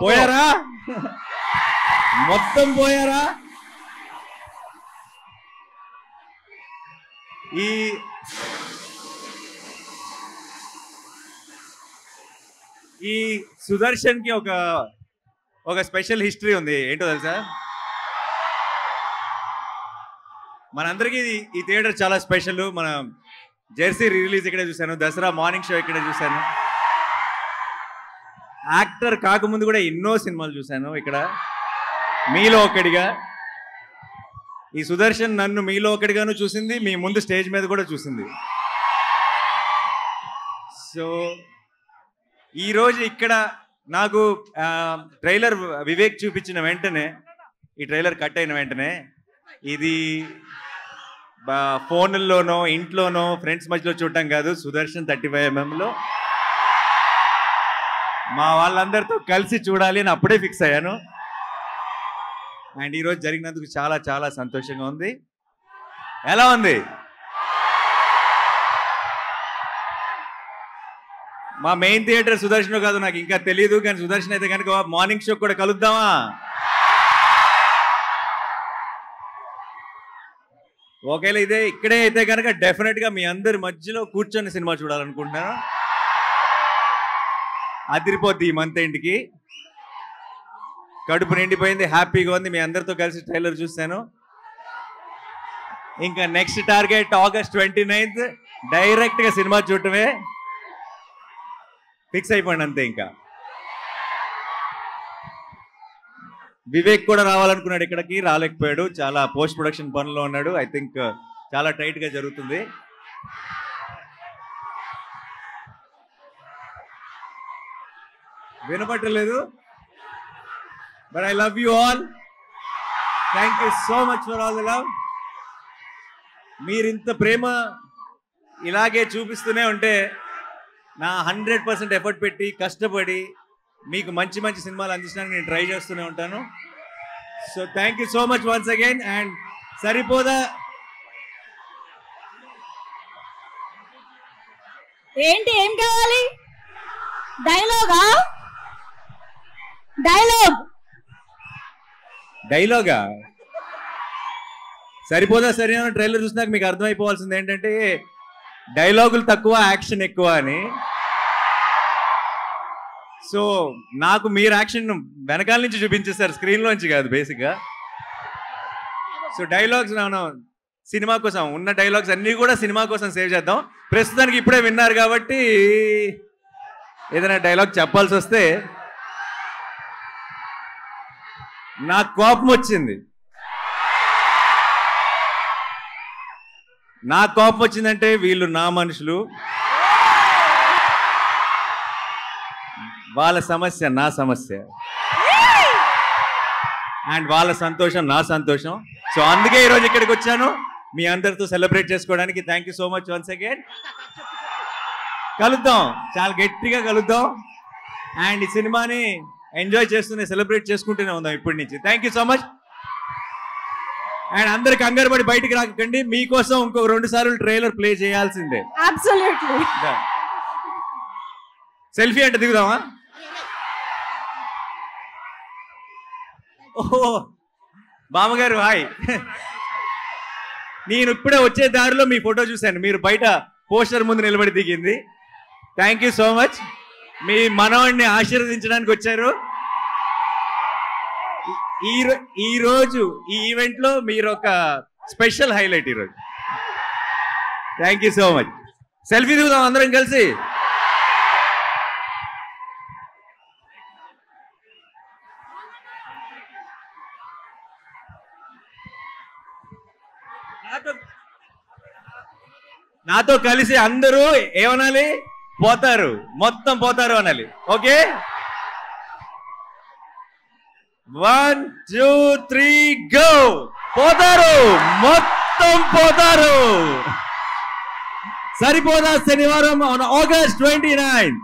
పోయారా? మొత్తం పోయారా? ఈ సుదర్శన్ కి ఒక స్పెషల్ హిస్టరీ ఉంది. ఏంటో తెలుసా? మనందరికీ ఈ థియేటర్ చాలా స్పెషల్. మన జెర్సీ రిలీజ్ ఇక్కడే చూశాను, దసరా మార్నింగ్ షో ఇక్కడే చూశాను, యాక్టర్ కాకముందు కూడా ఎన్నో సినిమాలు చూశాను ఇక్కడ. మీలో ఒకడిగా ఈ సుదర్శన్ నన్ను మీలో ఒకటిగాను చూసింది, మీ ముందు స్టేజ్ మీద కూడా చూసింది. సో ఈరోజు ఇక్కడ నాకు ట్రైలర్ వివేక్ చూపించిన వెంటనే, ఈ ట్రైలర్ కట్ అయిన వెంటనే, ఇది ఫోన్లోనో ఇంట్లోనో ఫ్రెండ్స్ మధ్యలో చూడటం కాదు, సుదర్శన్ 35mm మా వాళ్ళందరితో కలిసి చూడాలి అని అప్పుడే ఫిక్స్ అయ్యాను. అండ్ ఈరోజు జరిగినందుకు చాలా చాలా సంతోషంగా ఉంది. ఎలా ఉంది? మా మెయిన్ థియేటర్ సుదర్శన్ కాదు నాకు ఇంకా తెలియదు, కానీ సుదర్శన్ అయితే కనుక మార్నింగ్ షో కూడా కలుద్దామా? ఒకవేళ ఇక్కడే అయితే కనుక డెఫినెట్గా మీ అందరి మధ్యలో కూర్చొని సినిమా చూడాలనుకుంటున్నాను. అదిరిపోద్ది ఈ మంత్ ఎండ్కి. కడుపు నిండిపోయింది, హ్యాపీగా ఉంది. మీ అందరితో కలిసి ట్రైలర్ చూస్తాను. ఇంకా నెక్స్ట్ టార్గెట్ August 29th డైరెక్ట్గా సినిమా చూడటమే. ఫిక్స్ అయిపోయింది అంతే. ఇంకా వివేక్ కూడా రావాలనుకున్నాడు ఇక్కడికి, రాలేకపోయాడు. చాలా పోస్ట్ ప్రొడక్షన్ పనుల్లో ఉన్నాడు. ఐ థింక్ చాలా టైట్గా జరుగుతుంది. వినపట్టలేదు, but I love you all. Thank you so much for all the love. మీరింత ప్రేమ ఇలాగే చూపిస్తూనే ఉంటే నా 100% ఎఫర్ట్ పెట్టి కష్టపడి మీకు మంచి మంచి సినిమాలు అందించడానికి నేను ట్రై చేస్తూనే ఉంటాను. So thank you so much once again. And సరిపోదా ఏంటి, ఏం కావాలి? డైలాగా సరిపోదా? సరైన ట్రైలర్ చూసినాక మీకు అర్థమైపోవాల్సింది ఏంటంటే డైలాగులు తక్కువ, యాక్షన్ ఎక్కువ అని. సో నాకు మీరు యాక్షన్ వెనకాల నుంచి చూపించేస్తారు, స్క్రీన్లోంచి కాదు బేసిక్గా. సో డైలాగ్స్ మనం సినిమా కోసం ఉన్న డైలాగ్స్ అన్నీ కూడా సినిమా కోసం సేవ్ చేద్దాం. ప్రస్తుతానికి ఇప్పుడే విన్నారు కాబట్టి ఏదైనా డైలాగ్ చెప్పాల్సి వస్తే నాకు కోపం వచ్చింది. నాకు కోపం వచ్చిందంటే వీళ్ళు నా మనుషులు, వాళ్ళ సమస్య నా సమస్య, అండ్ వాళ్ళ సంతోషం నా సంతోషం. సో అందుకే ఈరోజు ఇక్కడికి వచ్చాను మీ అందరితో సెలబ్రేట్ చేసుకోవడానికి. Thank you so much once again. కలుద్దాం, చాలా గట్టిగా కలుద్దాం. అండ్ ఈ సినిమాని ఎంజాయ్ చేస్తూనే సెలబ్రేట్ చేసుకుంటూనే ఉందాం ఇప్పటి నుంచి. Thank you so much. And అందరికి కంగారు పడి బయటికి రాకండి, మీకోసం ఇంకొక 2 సార్లు ట్రైలర్ ప్లే చేయాల్సిందే. సెల్ఫీ అంటే దిగుదామా? ఓహో బామ్మగారు హాయ్. నేను ఇప్పుడే వచ్చే దారిలో మీ ఫోటో చూశాను, మీరు బయట పోస్టర్ ముందు నిలబడి దిగింది. Thank you so much. మీ మనవాడిని ఆశీర్వదించడానికి వచ్చారు. ఈరోజు ఈ ఈవెంట్లో మీరు ఒక స్పెషల్ హైలైట్ ఈరోజు. Thank you so much. Selfie దిగుదాం అందరం కలిసి. నాతో కలిసి అందరూ ఏమనాలి? పోతారు, మొత్తం పోతారు అనాలి. Okay, 1 2 3 go. పోతారు, మొత్తం పోతారు. సరిపోదా శనివారం August 29.